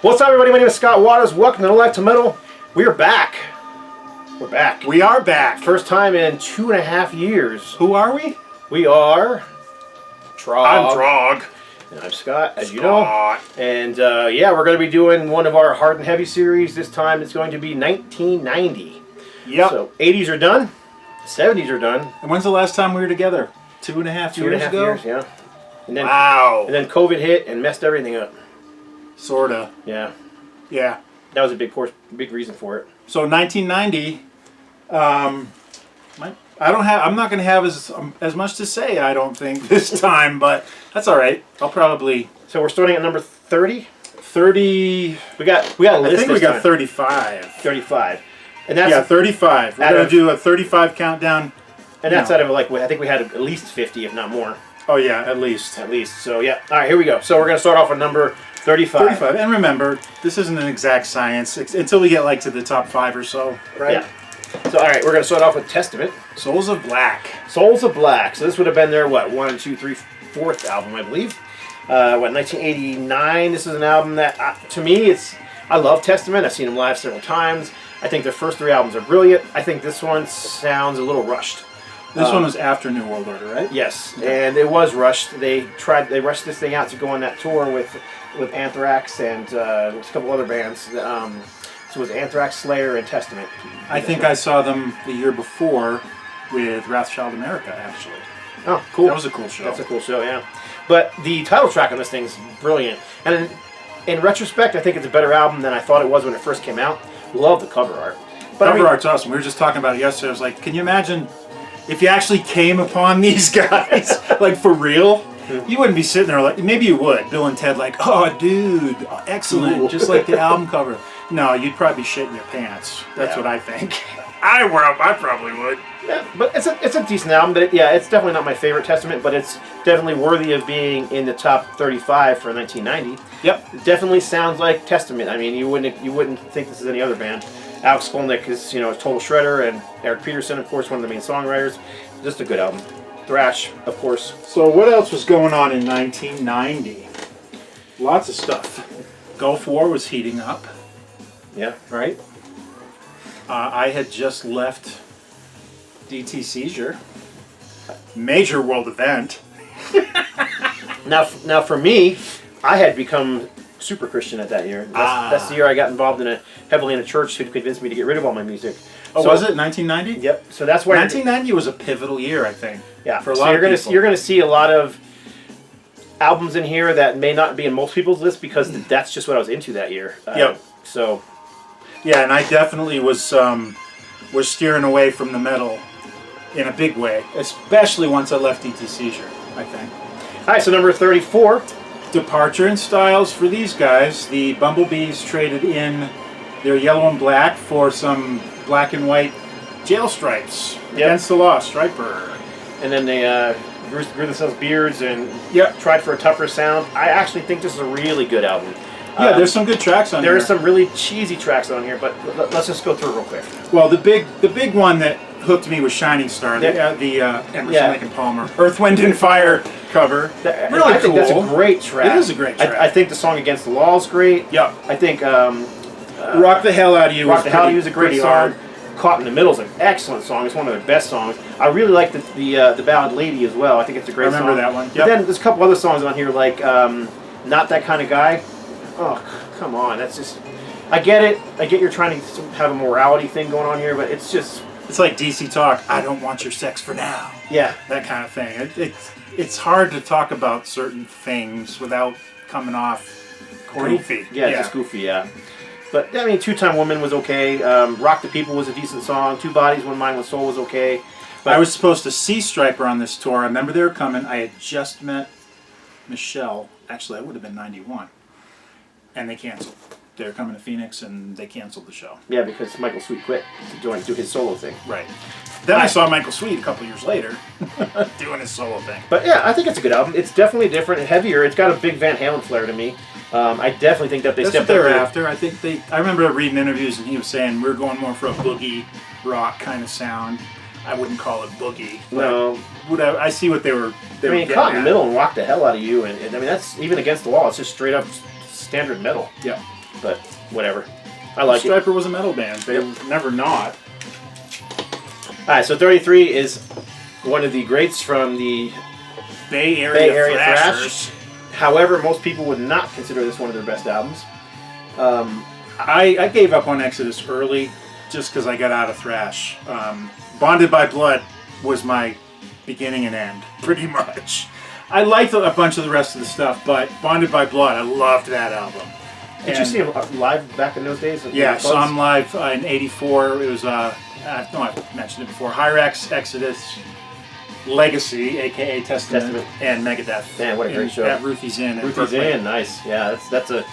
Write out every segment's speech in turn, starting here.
What's up, everybody? My name is Scott Waters. Welcome to No Life to Metal. We are back. We're back. We are back. First time in 2.5 years. Who are we? We are TROG. I'm TROG. And I'm Scott, as you know. And yeah, we're going to be doing one of our hard and heavy series. This time it's going to be 1990. Yep. So 80s are done. 70s are done. And when's the last time we were together? 2.5 years ago? Years, yeah. And then, wow. And then COVID hit and messed everything up. Sorta. Yeah. Yeah. That was a big reason for it. So 1990. I'm not going to have as much to say, I don't think, this time, but that's all right. I'll probably. So we're starting at number 30. 30. We got a list. I think we got 35. 35. And that's 35. We're going to do a 35 countdown. And that's out of I think we had at least 50, if not more. Oh yeah, at least. At least. So yeah. All right, here we go. So we're going to start off with number 35. 35. And remember, this isn't an exact science until we get like to the top 5 or so, right? Yeah. So all right, we're going to start off with Testament. Souls of Black. Souls of Black. So this would have been their what, 1, 2, 3, 4th album, I believe. 1989. This is an album that to me I love Testament. I've seen them live several times. I think their first 3 albums are brilliant. I think this one sounds a little rushed. This one was after New World Order, right? Yes, and it was rushed. They rushed this thing out to go on that tour with Anthrax and a couple other bands. So it was Anthrax, Slayer, and Testament. I think I saw them the year before with Wrathchild America, actually. Oh, cool. That was a cool show. That's a cool show, yeah. But the title track on this thing's brilliant. And in retrospect, I think it's a better album than I thought it was when it first came out. Love the cover art. But cover art's awesome. We were just talking about it yesterday. I was like, can you imagine if you actually came upon these guys, like for real? You wouldn't be sitting there like, maybe you would, Bill and Ted, like, oh, dude, excellent, cool. Just like the album cover. No, you'd probably be shitting your pants. That's what I think. I probably would. Yeah, but it's a decent album. But it's definitely not my favorite Testament, but it's definitely worthy of being in the top 35 for 1990. Yep. It definitely sounds like Testament. I mean, you wouldn't think this is any other band. Alex Skolnick is, a total shredder, and Eric Peterson, of course, one of the main songwriters. Just a good album. Thrash, of course. So what else was going on in 1990? Lots of stuff. Gulf War was heating up. Yeah. Right? I had just left DT Seizure. Major world event. Now for me, I had become super Christian at that year. That's the year I got involved heavily in a church who convinced me to get rid of all my music. Oh, so, was it 1990? Yep. So that's why 1990 was a pivotal year, I think. Yeah. For a lot of people. You're gonna see a lot of albums in here that may not be in most people's list because that's just what I was into that year. Yep. So. Yeah, and I definitely was steering away from the metal in a big way, especially once I left DT Seizure, I think. All right, so number 34. Departure in styles for these guys. The Bumblebees traded in their yellow and black for some black and white jail stripes against the law, Stryper. And then they grew themselves beards and tried for a tougher sound. I actually think this is a really good album. Yeah, there's some good tracks on here. There are some really cheesy tracks on here, but let's just go through it real quick. Well, the big one that hooked me was Shining Star, the Emerson, Lake and Palmer Earth, Wind and Fire cover. Really cool. I think that's a great track. It is a great track. I think the song Against the Law is great. Yeah. I think Rock the Hell Out of You is a great song. Caught in the Middle is an excellent song. It's one of their best songs. I really like the ballad Lady as well. I think it's a great song. I remember that one. Yep. But then there's a couple other songs on here like Not That Kind of Guy. Oh, come on. That's just... I get it. I get you're trying to have a morality thing going on here, but it's just... It's like DC Talk. I don't want your sex for now. Yeah. That kind of thing. It's hard to talk about certain things without coming off goofy. Yeah, just goofy, yeah. But, I mean, Two-Time Woman was okay. Rock the People was a decent song. Two Bodies, One Mind, One Soul was okay. But I was supposed to see Stryper on this tour. I remember they were coming. I had just met Michelle. Actually, I would have been 91. And they canceled. They were coming to Phoenix, and they canceled the show. Yeah, because Michael Sweet quit to do his solo thing. Right. Then I saw Michael Sweet a couple years later doing his solo thing. But yeah, I think it's a good album. It's definitely different and heavier. It's got a big Van Halen flair to me. I definitely think that they stepped up. That's what they were after. I think I remember reading interviews, and he was saying we're going more for a boogie rock kind of sound. I wouldn't call it boogie. No. I see what they were. I mean, Caught in the Middle and Rock the Hell Out of You, and I mean that's even Against the Wall. It's just straight up standard metal. Yeah. but whatever. I like it. Stryper was a metal band. They were never not. Alright, so 33 is one of the greats from the Bay Area Thrashers. However, most people would not consider this one of their best albums. I gave up on Exodus early just because I got out of thrash. Bonded by Blood was my beginning and end, pretty much. I liked a bunch of the rest of the stuff, but Bonded by Blood, I loved that album. Did you see him live back in those days? Yeah, saw him live in '84. It was, I know I've mentioned it before, Hyrax, Exodus, Legacy, a.k.a. Testament, and Megadeth. Man, what a great show. At Ruthie's Inn. Ruthie's Inn, nice. Yeah, that's a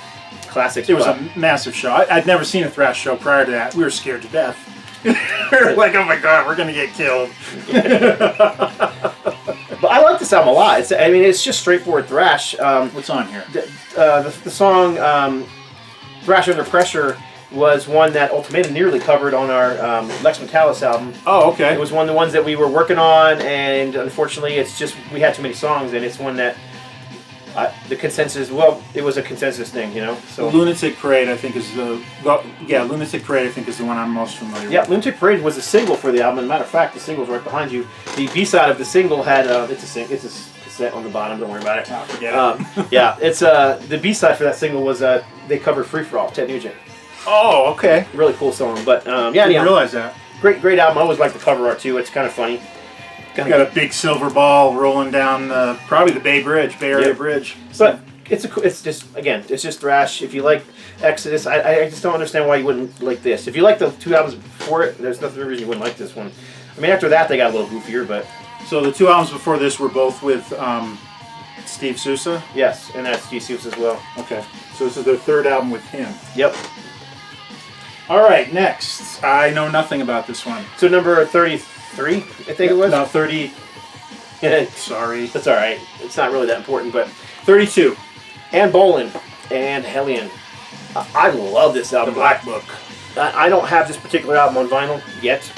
classic It was spot. a massive show. I'd never seen a thrash show prior to that. We were scared to death. We were like, oh my god, we're going to get killed. But I like this album a lot. It's just straightforward thrash. What's on here? The song Thrash Under Pressure was one that Ultimatum nearly covered on our Lex Metalis album. Oh, okay. It was one of the ones that we were working on, and unfortunately, it's just we had too many songs, and it's one that the consensus. Well, it was a consensus thing, you know. So Lunatic Parade, I think, is Lunatic Parade, I think, is the one I'm most familiar with. yeah, Lunatic Parade was a single for the album. As a matter of fact, the single's right behind you. The B-side of the single had it's a cassette on the bottom. Don't worry about it. Oh, forget it. Yeah, it's the B-side for that single was they covered Free For All, Ted Nugent. Oh, okay. Really cool song, but yeah, I didn't realize that. great album. I always like the cover art too. It's kind of funny. Got a big silver ball rolling down probably the Bay Area Bridge. But it's just thrash. If you like Exodus, I just don't understand why you wouldn't like this. If you like the two albums before it, there's nothing reason you wouldn't like this one. I mean, after that they got a little goofier, but So the two albums before this were both with Steve Sousa? yes, and that's Jesus as well. Okay. So this is their third album with him. Yep. All right, next. I know nothing about this one. So number 33, I think it was. No, 30. Sorry. That's all right. It's not really that important, but 32. Anne Boleyn and Hellion. I love this The album. Black Book. I don't have this particular album on vinyl yet.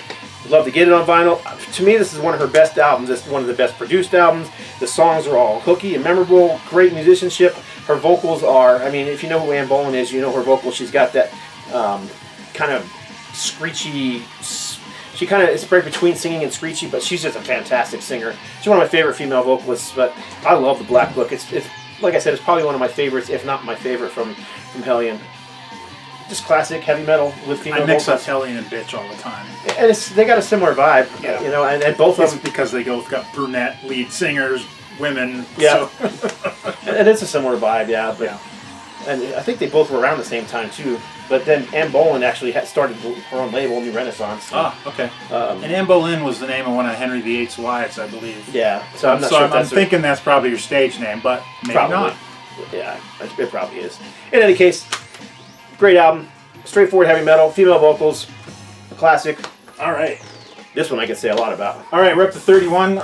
I'd love to get it on vinyl. To me, this is one of her best albums. It's one of the best produced albums. The songs are all hooky and memorable. Great musicianship. Her vocals are, I mean, if you know who Anne Boleyn is, you know her vocals. She's got that kind of screechy, she kind of is right between singing and screechy, but she's just a fantastic singer. She's one of my favorite female vocalists, but I love the Black Book. It's like I said, it's probably one of my favorites, if not my favorite from Hellion. Just classic heavy metal with female I mix up vocals. Hellion and Bitch all the time. And they got a similar vibe, Yeah. you know, and both of It's them. because they both got brunette lead singers, women. Yeah. So. And it's a similar vibe, yeah. But, Yeah. And I think they both were around the same time, too. But then Anne Boleyn actually had started her own label, New Renaissance. Ah, okay. And Anne Boleyn was the name of one of Henry VIII's wives, I believe. Yeah, so I'm not So sure I'm if that's thinking that's probably your stage name, but maybe probably not. Yeah, it probably is. In any case, great album. Straightforward heavy metal, female vocals, a classic. All right. This one I can say a lot about. All right, we're up to 31.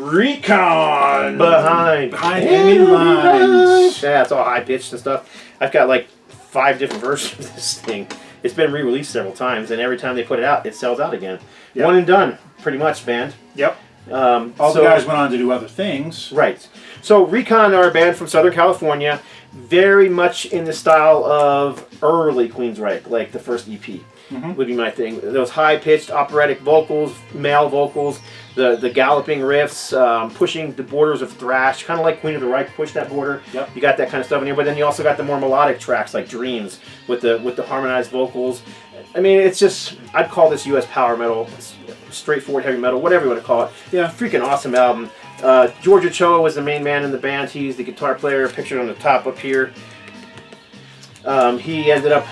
Recon. Behind enemy lines. Yeah, it's all high pitched and stuff. I've got like 5 different versions of this thing. It's been re-released several times, and every time they put it out, it sells out again. Yep. One and done, pretty much, band. Yep. All the guys went on to do other things. Right. So Recon are a band from Southern California, very much in the style of early Queensryche, like the first EP. Would be my thing. Those high-pitched operatic vocals, male vocals, the galloping riffs, pushing the borders of thrash, kind of like Queen of the Reich pushed that border. Yep. You got that kind of stuff in here, but then you also got the more melodic tracks like Dreams with the harmonized vocals. I mean, it's just, I'd call this U.S. power metal, straightforward heavy metal, whatever you want to call it. Yeah. Freaking awesome album. George Ochoa was the main man in the band. He's the guitar player, pictured on the top up here. He ended up...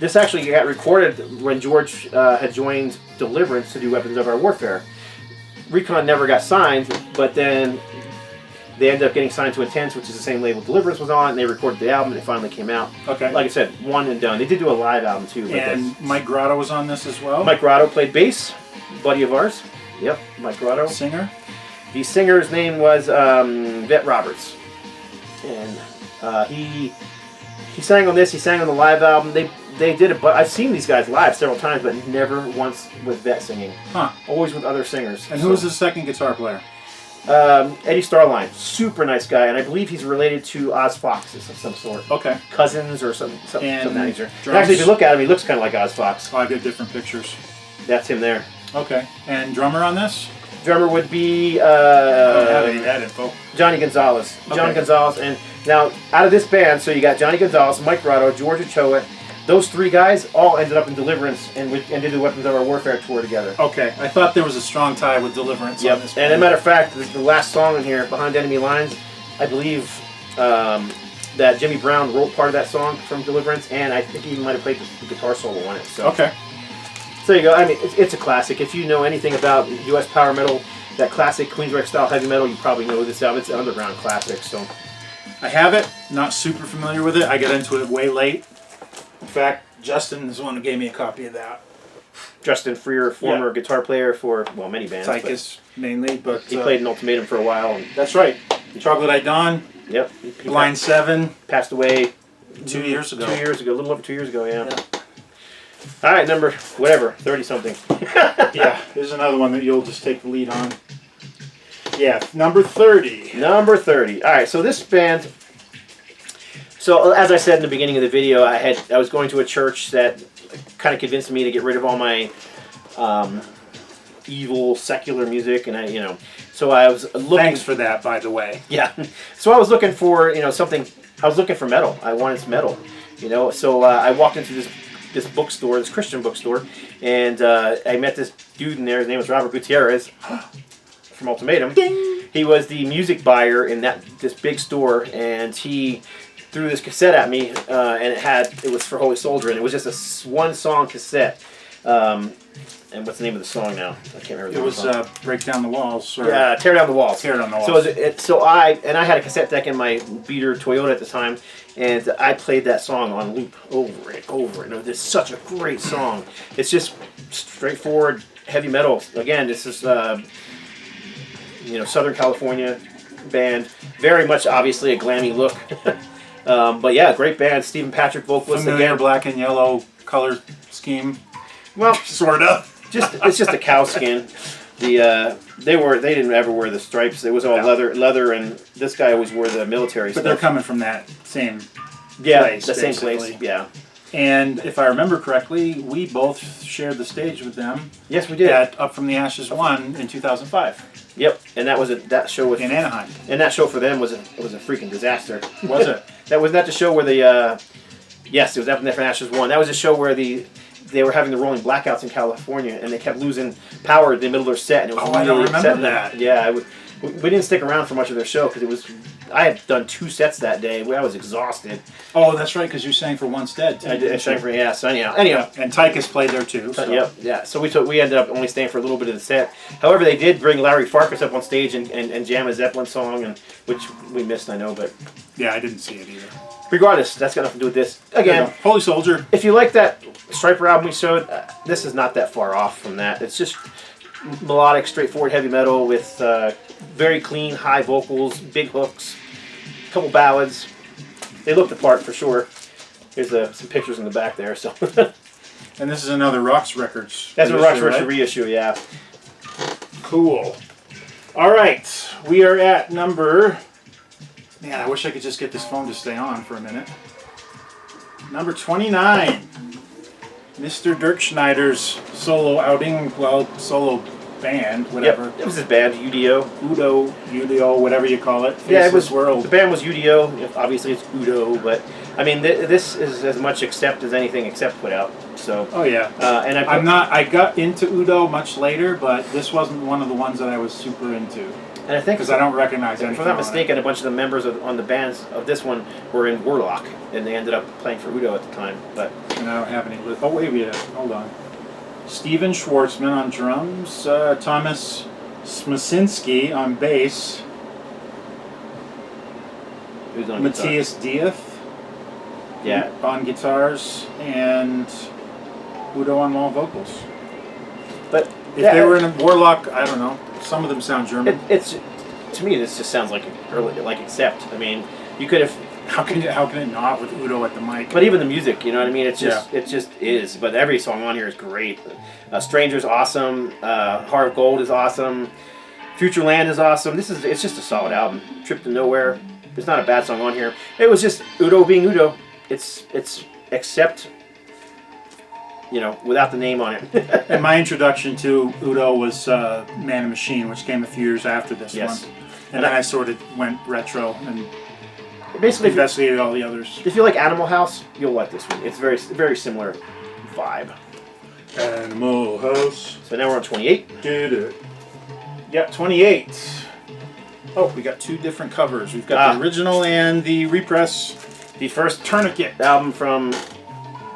this actually got recorded when George had joined Deliverance to do Weapons of Our Warfare. Recon never got signed, but then they ended up getting signed to Intense, which is the same label Deliverance was on, and they recorded the album, and it finally came out. Okay. Like I said, one and done. They did do a live album, too. But And Mike Grotto was on this as well. Mike Grotto played bass, buddy of ours. Yep, Mike Grotto. Singer. The singer's name was Vet Roberts, and he sang on this. He sang on the live album. They did it, but I've seen these guys live several times, but never once with Vet singing. Huh. Always with other singers. And who was the second guitar player? Eddie Starline, super nice guy, and I believe he's related to Oz Fox of some sort. Okay. Cousins or some And nature. drums? Actually, if you look at him, he looks kind of like Oz Fox. Oh, I get different pictures. That's him there. Okay. And drummer on this? Drummer would be I don't have any of that info. Johnny Gonzalez. Okay. Johnny Gonzalez, and now out of this band, so you got Johnny Gonzalez, Mike Grotto, George Ochoa. Those three guys all ended up in Deliverance and did the Weapons of Our Warfare tour together. Okay. I thought there was a strong tie with Deliverance on this And as a matter of fact, the last song in here, Behind Enemy Lines, I believe that Jimmy Brown wrote part of that song from Deliverance, and I think he even might have played the guitar solo on it. So. Okay. So there you go. I mean, it's a classic. If you know anything about U.S. power metal, that classic Queensrÿche style heavy metal, you probably know this album. It's an underground classic. So I have it. Not super familiar with it. I got into it way late. In fact, Justin is the one who gave me a copy of that. Justin Freer, former guitar player for many bands. Tychus mainly, but he played in Ultimatum for a while. And, that's right. Troglodyte Dawn. Yep. He Blind Seven. passed away 2 years ago. 2 years ago, a little over 2 years ago. Yeah. All right, number whatever, 30 something. Yeah, here's another one that you'll just take the lead on. Yeah, number 30. Number 30. All right, so this band. So as I said in the beginning of the video, I was going to a church that kind of convinced me to get rid of all my evil secular music, and so I was looking. Thanks for that, by the way. Yeah. So I was looking for something. I was looking for metal. I wanted some metal. So I walked into this bookstore, this Christian bookstore, and I met this dude in there. His name was Robert Gutierrez from Ultimatum. Ding! He was the music buyer in this big store, and he threw this cassette at me, and it was for Holy Soldier, and it was just a one-song cassette. And what's the name of the song now? I can't remember. It was Break Down the Walls. Or Tear Down the Walls. Tear Down the Walls. So I had a cassette deck in my beater Toyota at the time, and I played that song on loop over and over. And it's such a great song. It's just straightforward heavy metal. Again, this is Southern California band. Very much obviously a glammy look. But yeah, great band. Stephen Patrick vocalist. Familiar again. black and yellow color scheme. Well, sort of. It's just a cow skin. They didn't ever wear the stripes. It was all leather, and this guy always wore the military stuff. But they're coming from that same place, the same place. Yeah. And if I remember correctly, we both shared the stage with them. Yes, we did. At Up From the Ashes 1 in 2005. Yep, and that show was in Anaheim. And that show for them was a freaking disaster. Was it? That was not the show where yes, it was Up From the Ashes 1. That was a show where they were having the rolling blackouts in California, and they kept losing power in the middle of their set, and it was really I don't remember upsetting. that. Yeah, we didn't stick around for much of their show because I had done 2 sets that day. I was exhausted. Oh, that's right, because you sang for one stead too. I sang for So anyhow. And Tychus played there too. So. Yep, yeah. So we ended up only staying for a little bit of the set. However, they did bring Larry Farkas up on stage and jam a Zeppelin song, which we missed, I know, but yeah, I didn't see it either. Regardless, that's got nothing to do with this. Again, Holy Soldier. If you like that Stryper album we showed, this is not that far off from that. It's just melodic, straightforward heavy metal with very clean, high vocals, big hooks, a couple ballads. They look the part for sure. Here's some pictures in the back there. So. And this is another Rocks Records. That's a Rocks Records reissue, yeah. Cool. All right, we are at number. Man, I wish I could just get this phone to stay on for a minute. Number 29. Mr. Dirk Schneider's solo outing, solo band, whatever. Yep, it was his band, U.D.O. U.D.O, whatever you call it. Yeah, it was. World. The band was U.D.O. Obviously, it's U.D.O, but I mean, this is as much Accept as anything Accept put out. So. Oh yeah. And I got into U.D.O much later, but this wasn't one of the ones that I was super into. And I think because I don't recognize anything. If I'm not mistaken, a bunch of the members on the bands of this one were in Warlock, and they ended up playing for U.D.O at the time. But and I don't have any. Oh wait, hold on. Steven Schwartzman on drums, Thomas Smasinski on bass, who's on Matthias Dieth, on guitars, and U.D.O on all vocals. But if they were in a Warlock, I don't know. Some of them sound German. To me, this just sounds like Accept. I mean, you could have. How can it not with U.D.O at the mic? But even the music, you know what I mean? It just is. But every song on here is great. Stranger's awesome. Heart of Gold is awesome. Future Land is awesome. It's just a solid album. Trip to Nowhere. There's not a bad song on here. It was just U.D.O being U.D.O. It's except, you know, without the name on it. And my introduction to U.D.O was Man and Machine, which came a few years after this one. And then I sort of went retro and basically investigated all the others. If you like Animal House, you'll like this one. It's very similar vibe. Animal House. So now we're on 28. Did it. Yep, 28. Oh, we got two different covers. We've got the original and the repress. The first Tourniquet album from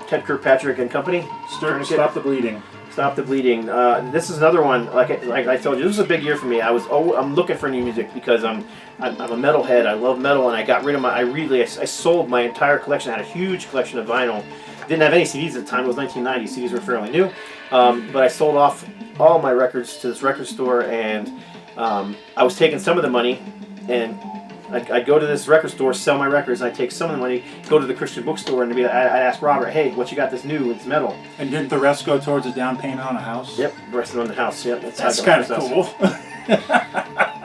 Ted Kirkpatrick and Company. Stop the Bleeding. Stop the Bleeding. This is another one. Like I told you, this was a big year for me. I'm looking for new music because I'm a metalhead. I love metal, and I got rid of I sold my entire collection. I had a huge collection of vinyl. Didn't have any CDs at the time. It was 1990. CDs were fairly new, but I sold off all my records to this record store, and I was taking some of the money, and I'd go to this record store, sell my records, I'd take some of the money, go to the Christian bookstore, and I'd ask Robert, hey, what you got this new? It's metal. And didn't the rest go towards a down payment on a house? Yep, the rest on the house. Yep, that's kind of cool.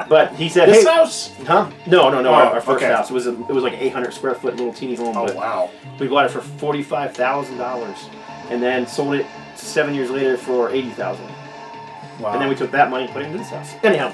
But he said, this hey, house? Huh? No, our first okay. house. It was like 800 square foot little teeny home. Oh, wow. We bought it for $45,000, and then sold it 7 years later for $80,000. Wow. And then we took that money and put it into this house. Anyhow.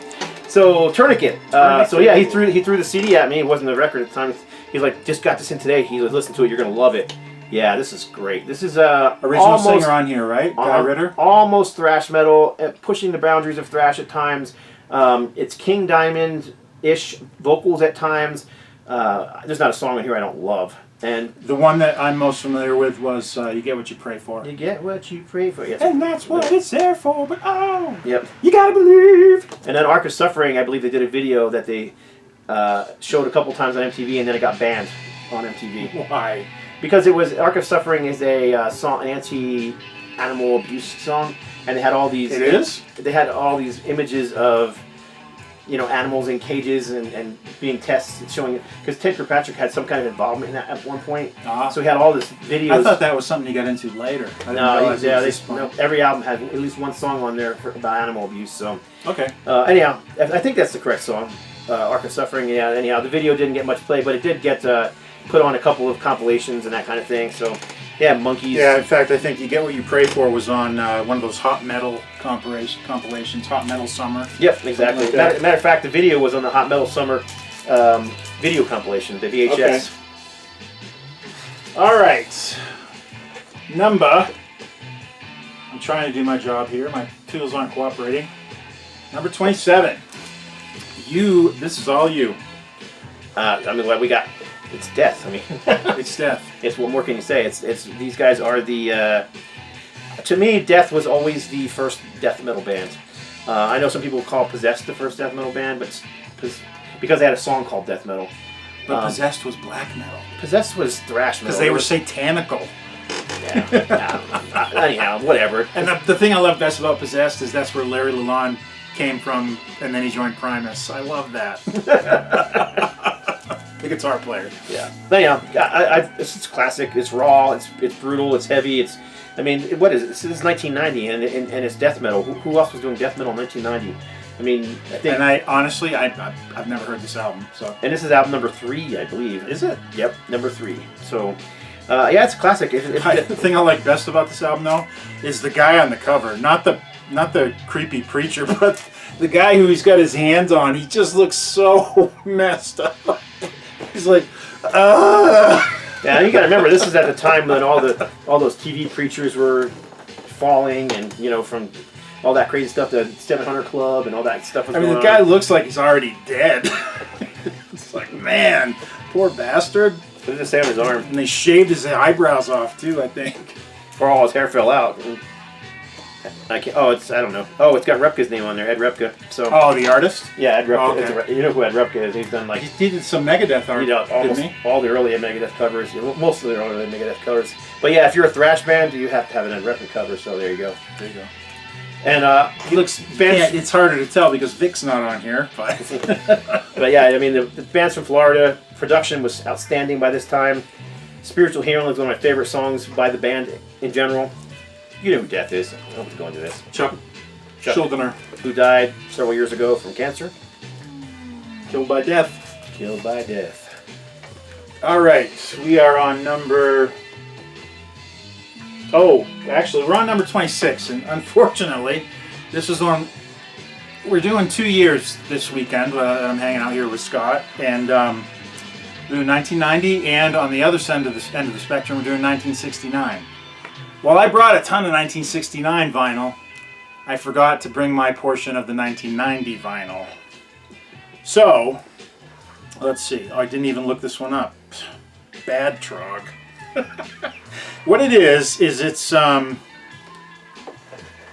So Tourniquet. So yeah, he threw the CD at me. It wasn't a record at the time. He's like, just got this in today. He was listen to it. You're gonna love it. Yeah, this is great. This is original singer on here, right? Guy Ritter. Almost thrash metal, pushing the boundaries of thrash at times. It's King Diamond-ish vocals at times. There's not a song on here I don't love. And the one that I'm most familiar with was "You Get What You Pray For." You get what you pray for. Yes. And that's what it's there for. But yep. You gotta believe. And then Ark of Suffering, I believe they did a video that they showed a couple times on MTV, and then it got banned on MTV. Why? Because it was Ark of Suffering is a song, an anti-animal abuse song, and they had all these. It is. They had all these images of, you know, animals in cages and being tested, showing it. Because Ted Kirkpatrick had some kind of involvement in that at one point. So he had all this videos. I thought that was something you got into later. No, every album had at least one song on there about animal abuse. So okay. Anyhow, I think that's the correct song, Ark of Suffering. Yeah. Anyhow, the video didn't get much play, but it did get put on a couple of compilations and that kind of thing. So yeah, Monkeys. Yeah, in fact, I think You Get What You Pray For was on one of those hot metal compilations, Hot Metal Summer. Yep, exactly. Like matter of fact, the video was on the Hot Metal Summer video compilation, the VHS. Okay. All right. Number. I'm trying to do my job here. My tools aren't cooperating. Number 27. This is all you. I mean, what we got? It's death. I mean, it's death. It's what more can you say? It's these guys are the. To me, Death was always the first death metal band. I know some people call Possessed the first death metal band, but because they had a song called Death Metal. But Possessed was black metal. Possessed was thrash metal. Because they were satanical. Yeah. Anyhow, whatever. And the thing I love best about Possessed is that's where Larry Lalonde came from, and then he joined Primus. I love that. The guitar player. Yeah. Anyhow, it's classic. It's raw. It's brutal. It's heavy. I mean, what is it? This is 1990, and it's death metal. Who else was doing death metal in 1990? I mean, I think. And honestly, I've never heard this album. So. And this is album number 3, I believe. Is it? Yep, number 3. So, yeah, it's a classic. The thing I like best about this album, though, is the guy on the cover. Not the creepy preacher, but the guy who he's got his hands on. He just looks so messed up. He's like, Yeah, you got to remember, this is at the time when all those TV preachers were falling, and from all that crazy stuff, the 700 Club and all that stuff was going on. The guy looks like he's already dead. It's like, man, poor bastard. What did it say on his arm? And they shaved his eyebrows off too, I think. Or all his hair fell out. I don't know. Oh, it's got Repka's name on there, Ed Repka. So. Oh, the artist? Yeah, Ed Repka. Oh, okay. You know who Ed Repka is? He's done he did some Megadeth art. Almost all the early Megadeth covers. Most of the early Megadeth covers. But yeah, if you're a thrash band, you have to have an Ed Repka cover. So there you go. There you go. And he looks. It's harder to tell because Vic's not on here. But but yeah, I mean the band's from Florida. Production was outstanding by this time. Spiritual Healing is one of my favorite songs by the band in general. You know who Death is. I don't have to go into this. Chuck. Children who died several years ago from cancer. killed by death. Killed by death. All right, we are on number... Oh, actually, we're on number 26, and unfortunately, this is on... We're doing 2 years this weekend. I'm hanging out here with Scott, and we're doing 1990, and on the other end of the spectrum, we're doing 1969. While I brought a ton of 1969 vinyl, I forgot to bring my portion of the 1990 vinyl. So, let's see. Oh, I didn't even look this one up. Bad TROG. What it is it's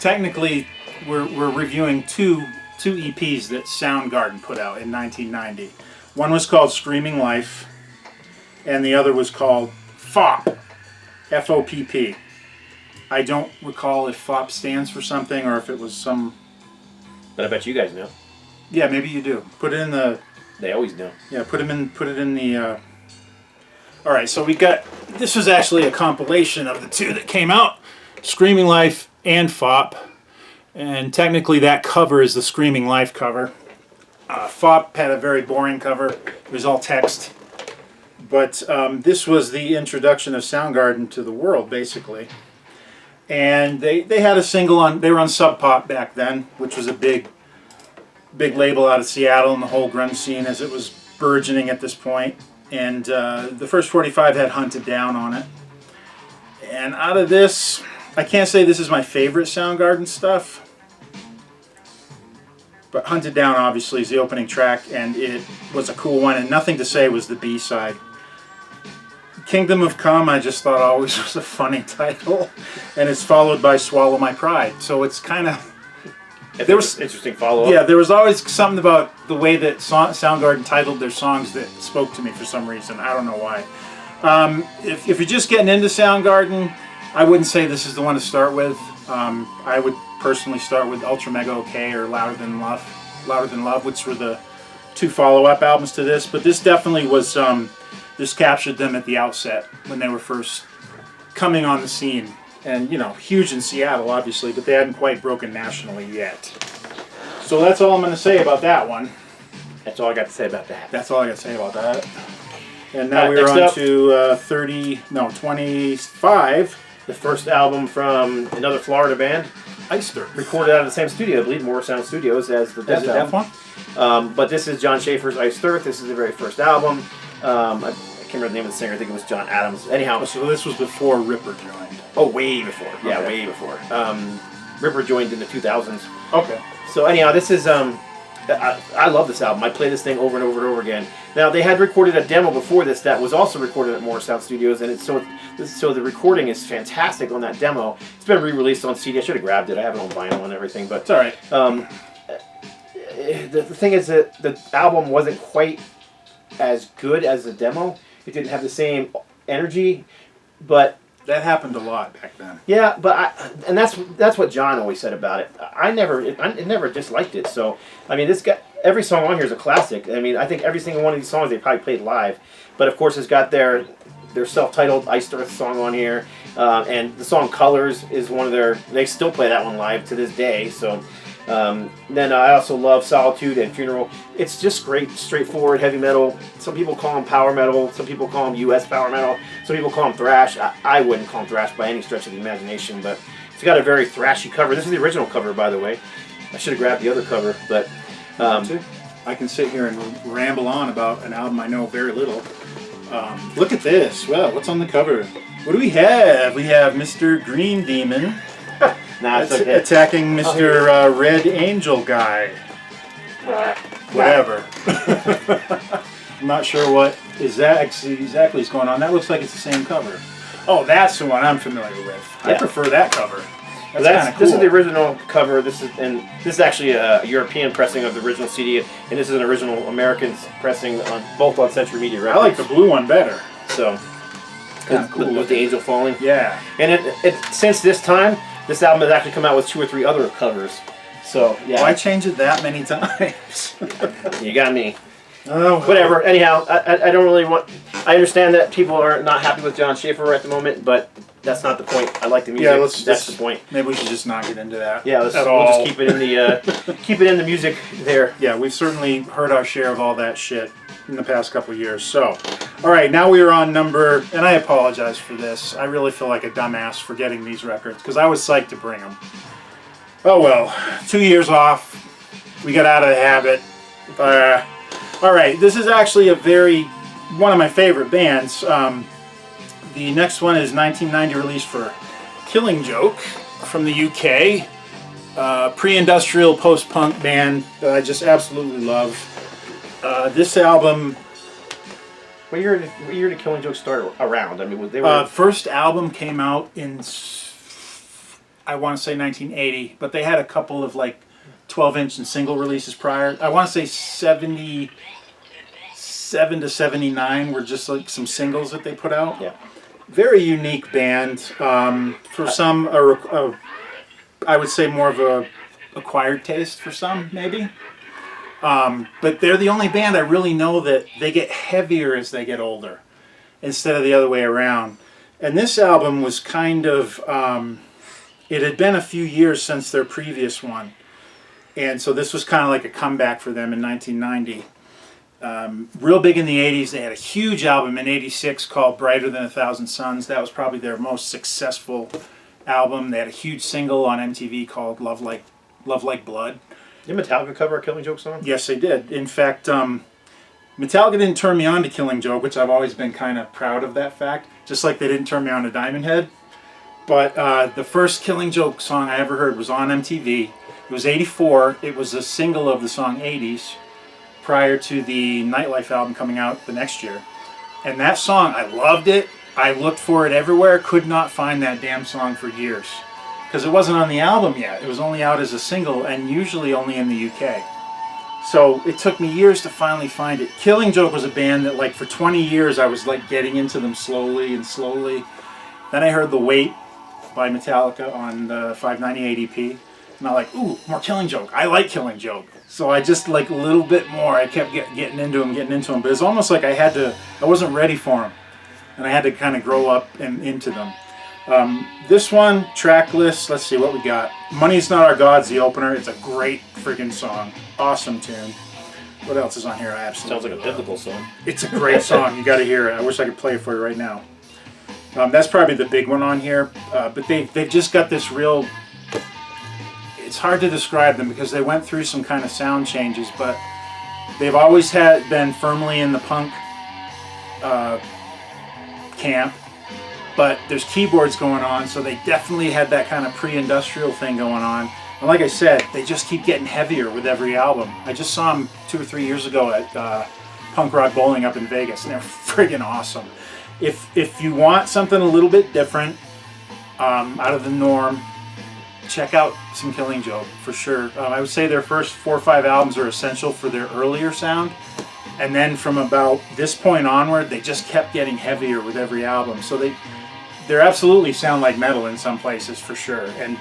technically we're reviewing two EPs that Soundgarden put out in 1990. One was called Screaming Life, and the other was called FOP, F-O-P-P. I don't recall if FOP stands for something or if it was some... But I bet you guys know. Yeah, maybe you do. Put it in the... They always know. Yeah, put it in the... All right, so we got... This was actually a compilation of the two that came out, Screaming Life and FOP. And technically that cover is the Screaming Life cover. FOP had a very boring cover. It was all text. But this was the introduction of Soundgarden to the world, basically. And they had a single on... They were on Sub Pop back then, which was a big label out of Seattle and the whole grunge scene as it was burgeoning at this point. And the first 45 had Hunted Down on it. And out of this, I can't say this is my favorite Soundgarden stuff. But Hunted Down obviously is the opening track, and it was a cool one, and Nothing to Say was the B-side. Kingdom of Come, I just thought always was a funny title. And it's followed by Swallow My Pride. So it's kind of... There was interesting follow-up. Yeah, there was always something about the way that Soundgarden titled their songs that spoke to me for some reason. I don't know why. If you're just getting into Soundgarden, I wouldn't say this is the one to start with. I would personally start with Ultra Mega OK or Louder Than Love, which were the two follow-up albums to this. But this definitely was, this captured them at the outset when they were first coming on the scene. And, you know, huge in Seattle, obviously, but they hadn't quite broken nationally yet. So that's all I'm going to say about that one. That's all I got to say about that. That's all I got to say about that. And now we're on to 25. The first album from another Florida band. Eister. Recorded out of the same studio, I believe, More Sound Studios, as the Death album. one? But this is John Schaefer's Iced Earth. This is the very first album. I can't remember the name of the singer. I think it was John Adams. Anyhow. So this was before Ripper joined. Oh, way before. Yeah, okay. Way before. Ripper joined in the 2000s. Okay. So anyhow, this is... I love this album. I play this thing over and over and over again. Now, they had recorded a demo before this that was also recorded at More Sound Studios, and so the recording is fantastic on that demo. It's been re-released on CD. I should have grabbed it. I have it on vinyl and everything, but... It's all right. The thing is that the album wasn't quite as good as the demo. It didn't have the same energy, but... That happened a lot back then. Yeah, but and that's what John always said about it. I never disliked it. So I mean, every song on here is a classic. I mean, I think every single one of these songs they probably played live, but of course it's got their self-titled Iced Earth song on here, and the song Colors is one of their. They still play that one live to this day. So then I also love Solitude and Funeral. It's just great, straightforward heavy metal. Some people call them power metal. Some people call them U.S. power metal. Some people call them thrash. I wouldn't call them thrash by any stretch of the imagination, but it's got a very thrashy cover. This is the original cover, by the way. I should have grabbed the other cover, but... I can sit here and ramble on about an album I know very little. Look at this. Well, what's on the cover? What do we have? We have Mr. Green Demon. Nah, it's okay. Attacking Mr. Red Angel guy. Whatever. I'm not sure what exactly is going on. That looks like it's the same cover. Oh, that's the one I'm familiar with. Yeah. I prefer that cover. That's kind of cool. This is the original cover. This is actually a European pressing of the original CD, and this is an original American pressing both on Century Media Records. I like the blue one better. So, kind of cool with the angel falling. Yeah. And since this time, this album has actually come out with 2 or 3 other covers. So yeah. Why change it that many times? You got me. Oh, whatever. Anyhow, I don't really want. I understand that people are not happy with John Schaefer at the moment, but that's not the point. I like the music. Yeah, that's the point. Maybe we should just not get into that. Yeah, we'll just keep it in the keep it in the music there. Yeah, we've certainly heard our share of all that shit in the past couple of years. So, all right, now we are on number, and I apologize for this. I really feel like a dumbass for getting these records because I was psyched to bring them. Oh well, 2 years off. We got out of the habit. All right, this is actually one of my favorite bands. The next one is 1990 release for Killing Joke from the UK. Pre-industrial post-punk band that I just absolutely love. This album... What year did Killing Joke start around? I mean, they were... first album came out in, I want to say 1980, but they had a couple of like 12-inch and single releases prior. I want to say 77 to 79 were just like some singles that they put out. Yeah. Very unique band. For some, I would say more of a acquired taste for some, maybe. But they're the only band I really know that they get heavier as they get older, instead of the other way around. And this album was kind of, it had been a few years since their previous one. And so this was kind of like a comeback for them in 1990. Real big in the 80s. They had a huge album in 86 called Brighter Than a Thousand Suns. That was probably their most successful album. They had a huge single on MTV called Love Like Blood. Did Metallica cover a Killing Joke song? Yes, they did. In fact, Metallica didn't turn me on to Killing Joke, which I've always been kind of proud of that fact. Just like they didn't turn me on to Diamond Head. But the first Killing Joke song I ever heard was on MTV. It was 84. It was a single of the song 80s. Prior to the Nightlife album coming out the next year. And that song, I loved it. I looked for it everywhere, could not find that damn song for years. Because it wasn't on the album yet. It was only out as a single, and usually only in the UK. So it took me years to finally find it. Killing Joke was a band that like for 20 years I was like getting into them slowly and slowly. Then I heard The Weight by Metallica on the 598 EP. And I'm like, ooh, more Killing Joke. I like Killing Joke. So I just like a little bit more. I kept getting into them. But it's almost like I wasn't ready for them. And I had to kind of grow up and into them. This one, track list, let's see what we got. Money's Not Our God's the opener. It's a great friggin' song. Awesome tune. What else is on here? I absolutely Sounds like a biblical song. It's a great song. You got to hear it. I wish I could play it for you right now. That's probably the big one on here. But they've just got this real... It's hard to describe them because they went through some kind of sound changes, but they've always been firmly in the punk camp. But there's keyboards going on, so they definitely had that kind of pre-industrial thing going on. And like I said, they just keep getting heavier with every album. I just saw them 2 or 3 years ago at Punk Rock Bowling up in Vegas, and they're friggin' awesome. If you want something a little bit different, out of the norm, check out some Killing Joke for sure. I would say their first 4 or 5 albums are essential for their earlier sound, and then from about this point onward, they just kept getting heavier with every album. So they absolutely sound like metal in some places for sure. And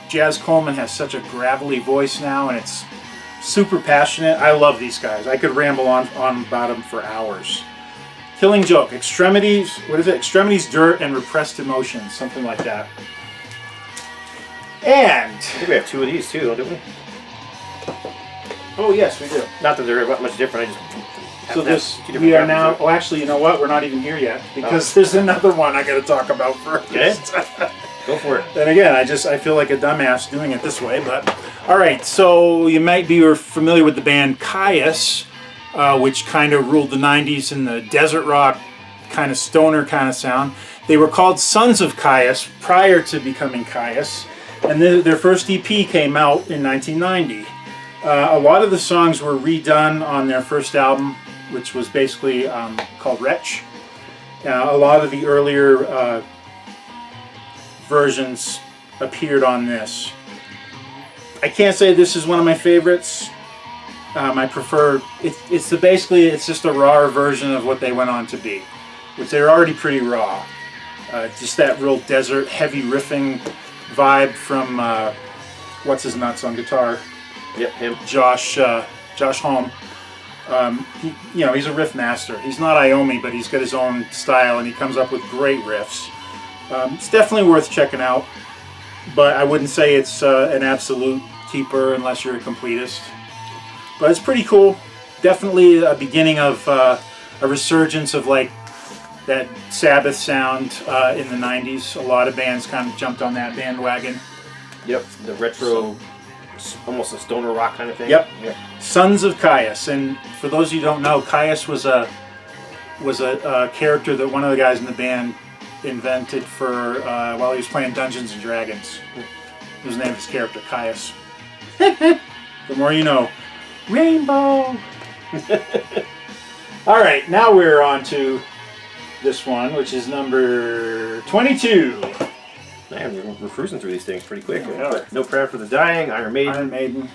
Jazz Coleman has such a gravelly voice now, and it's super passionate. I love these guys. I could ramble on about them for hours. Killing Joke, Extremities. What is it? Extremities, Dirt, and Repressed Emotions, something like that. And I think we have 2 of these too, don't we? Oh yes, we do. Not that they're much different. I just so this we are now. Oh, actually, you know what? We're not even here yet because there's another one I got to talk about first. Okay. Go for it. And again, I feel like a dumbass doing it this way, but all right. So you might be familiar with the band Kyuss, which kind of ruled the '90s in the desert rock kind of stoner kind of sound. They were called Sons of Kyuss prior to becoming Kyuss. And their first EP came out in 1990. A lot of the songs were redone on their first album, which was basically called Wretch. A lot of the earlier versions appeared on this. I can't say this is one of my favorites. I prefer it's just a rawer version of what they went on to be, which they're already pretty raw. Just that real desert heavy riffing vibe from what's his nuts on guitar? Yep, him. Josh Holm. He's a riff master. He's not Iommi, but he's got his own style, and he comes up with great riffs. It's definitely worth checking out, but I wouldn't say it's an absolute keeper unless you're a completist. But it's pretty cool. Definitely a beginning of a resurgence of like that Sabbath sound in the 90s. A lot of bands kind of jumped on that bandwagon. Yep, the retro, almost a stoner rock kind of thing. Yep. Sons of Kyuss, and for those of you who don't know, Kyuss was a character that one of the guys in the band invented for while he was playing Dungeons and Dragons. It was the name of his character, Kyuss. The more you know. Rainbow! Alright, now we're on to this one, which is number 22. Man, we're cruising through these things pretty quick. Yeah. No Prayer for the Dying, Iron Maiden. Iron Maiden.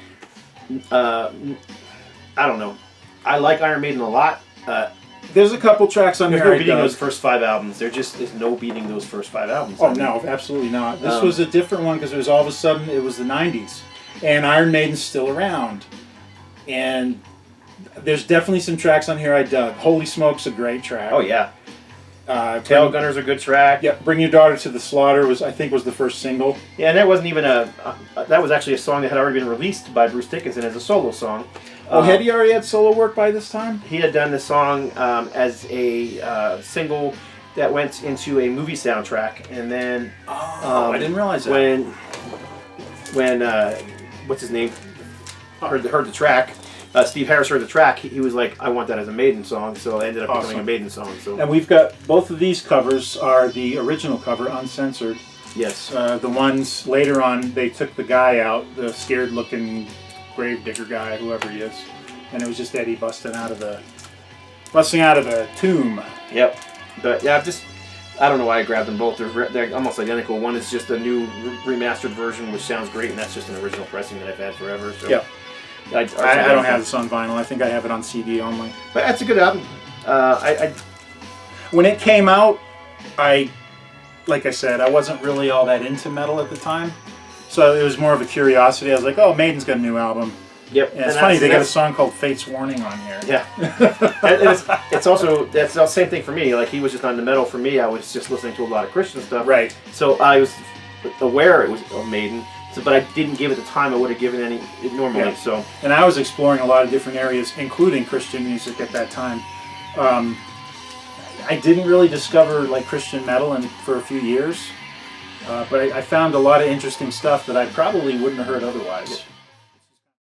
I don't know. I like Iron Maiden a lot. There's a couple tracks on There's here. no beating those first 5 albums. There just is no beating those first 5 albums. Oh, no, absolutely not. This was a different one because it was all of a sudden, it was the 90s. And Iron Maiden's still around. And there's definitely some tracks on here I dug. Holy Smoke's a great track. Oh, yeah. Tail Gunner's a good track. Yeah, Bring Your Daughter to the Slaughter was the first single. Yeah, and that wasn't even that was actually a song that had already been released by Bruce Dickinson as a solo song. Oh, had he already had solo work by this time? He had done the song as a single that went into a movie soundtrack, and then I didn't realize that. When what's his name heard the track, Steve Harris heard the track, he was like, I want that as a Maiden song, so it ended up becoming a Maiden song. So. And we've got, both of these covers are the original cover, uncensored. Yes. The ones later on, they took the guy out, the scared looking gravedigger guy, whoever he is, and it was just Eddie busting out of the tomb. Yep. But yeah, I don't know why I grabbed them both. They're almost identical. One is just a new remastered version, which sounds great, and that's just an original pressing that I've had forever. So. Yep. I don't have this on vinyl. I think I have it on CD only. But that's a good album. When it came out, like I said, I wasn't really all that into metal at the time. So it was more of a curiosity. I was like, oh, Maiden's got a new album. Yep. And it's funny, they got a song called Fate's Warning on here. Yeah. It's also, that's the same thing for me. Like, he was just on the metal for me. I was just listening to a lot of Christian stuff. Right. So I was aware it was a Maiden. But I didn't give it the time I would have given any normally. Yeah. So, and I was exploring a lot of different areas, including Christian music at that time. I didn't really discover like Christian metal for a few years, but I found a lot of interesting stuff that I probably wouldn't have heard otherwise.